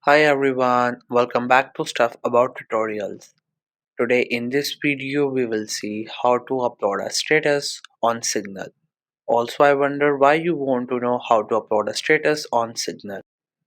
Hi everyone, welcome back to Stuff About Tutorials. Today in this video we will see how to upload a status on Signal. Also I wonder why you want to know how to upload a status on Signal.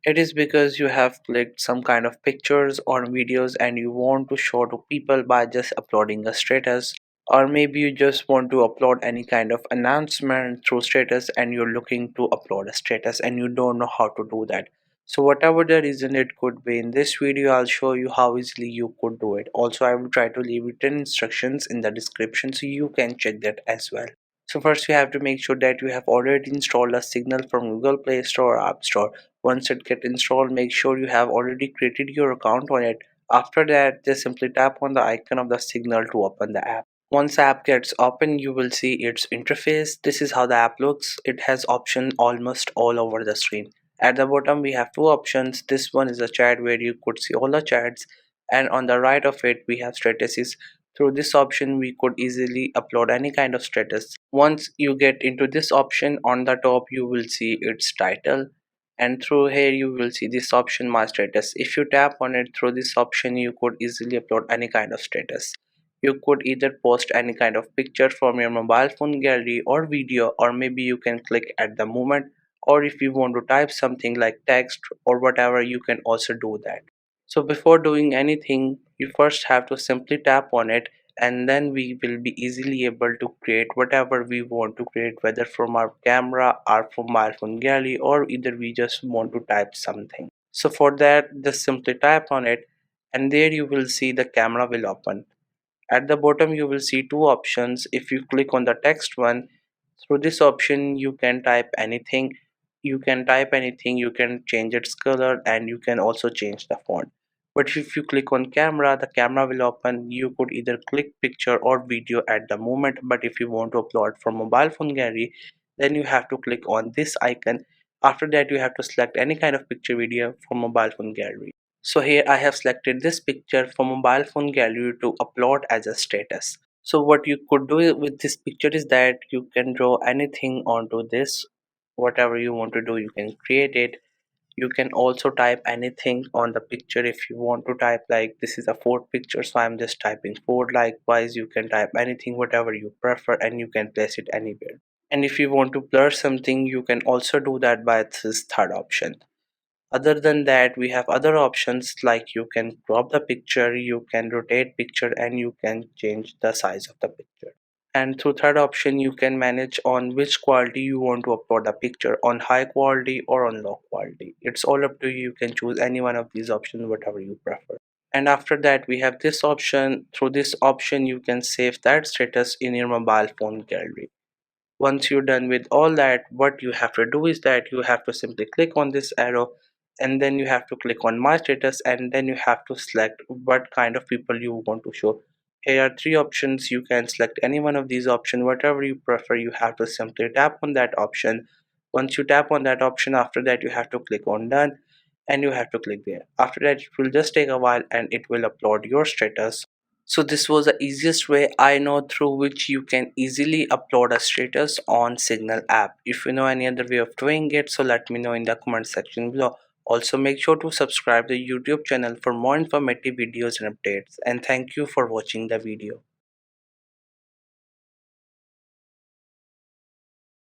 It is because you have clicked some kind of pictures or videos and you want to show to people by just uploading a status, or maybe you just want to upload any kind of announcement through status and you're looking to upload a status and you don't know how to do that. So whatever the reason it could be, in this video I'll show you how easily you could do it. Also I will try to leave written instructions in the description so you can check that as well. So first you have to make sure that you have already installed a Signal from Google Play Store or App Store. Once it gets installed, make sure you have already created your account on it. After that, just simply tap on the icon of the Signal to open the app. Once the app gets open, you will see its interface. This is how the app looks. It has options almost all over the screen. At the bottom, we have two options. This one is a chat where you could see all the chats, and on the right of it, we have statuses. Through this option, we could easily upload any kind of status. Once you get into this option, on the top, you will see its title, and through here you will see this option, my status. If you tap on it, through this option you could easily upload any kind of status. You could either post any kind of picture from your mobile phone gallery or video, or maybe you can click at the moment, or if you want to type something like text or whatever, you can also do that. So before doing anything, you first have to simply tap on it, and then we will be easily able to create whatever we want to create, whether from our camera or from our phone gallery, or either we just want to type something. So for that, just simply tap on it, and there you will see the camera will open. At the bottom you will see two options. If you click on the text one, through this option you can type anything. You can change its color, and you can also change the font. But if you click on camera, the camera will open. You could either click picture or video at the moment, but if you want to upload from mobile phone gallery, then you have to click on this icon. After that you have to select any kind of picture video from mobile phone gallery. So here I have selected this picture from mobile phone gallery to upload as a status. So what you could do with this picture is that you can draw anything onto this. Whatever you want to do, you can create it. You can also type anything on the picture. If you want to type, like, this is a Ford picture, so I'm just typing Ford. Likewise, you can type anything, whatever you prefer, and you can place it anywhere. And if you want to blur something, you can also do that by this third option. Other than that, we have other options, like you can crop the picture, you can rotate picture, and you can change the size of the picture. And through third option, you can manage on which quality you want to upload the picture, on high quality or on low quality. It's all up to you. You can choose any one of these options, whatever you prefer. And after that, we have this option. Through this option, you can save that status in your mobile phone gallery. Once you're done with all that, what you have to do is that you have to simply click on this arrow, and then you have to click on my status, and then you have to select what kind of people you want to show. Here are three options. You can select any one of these options, whatever you prefer. You have to simply tap on that option. Once you tap on that option, after that you have to click on done, and you have to click there. After that, it will just take a while and it will upload your status. So this was the easiest way I know through which you can easily upload a status on Signal app. If you know any other way of doing it, so let me know in the comment section below. Also make sure to subscribe the YouTube channel for more informative videos and updates, and thank you for watching the video.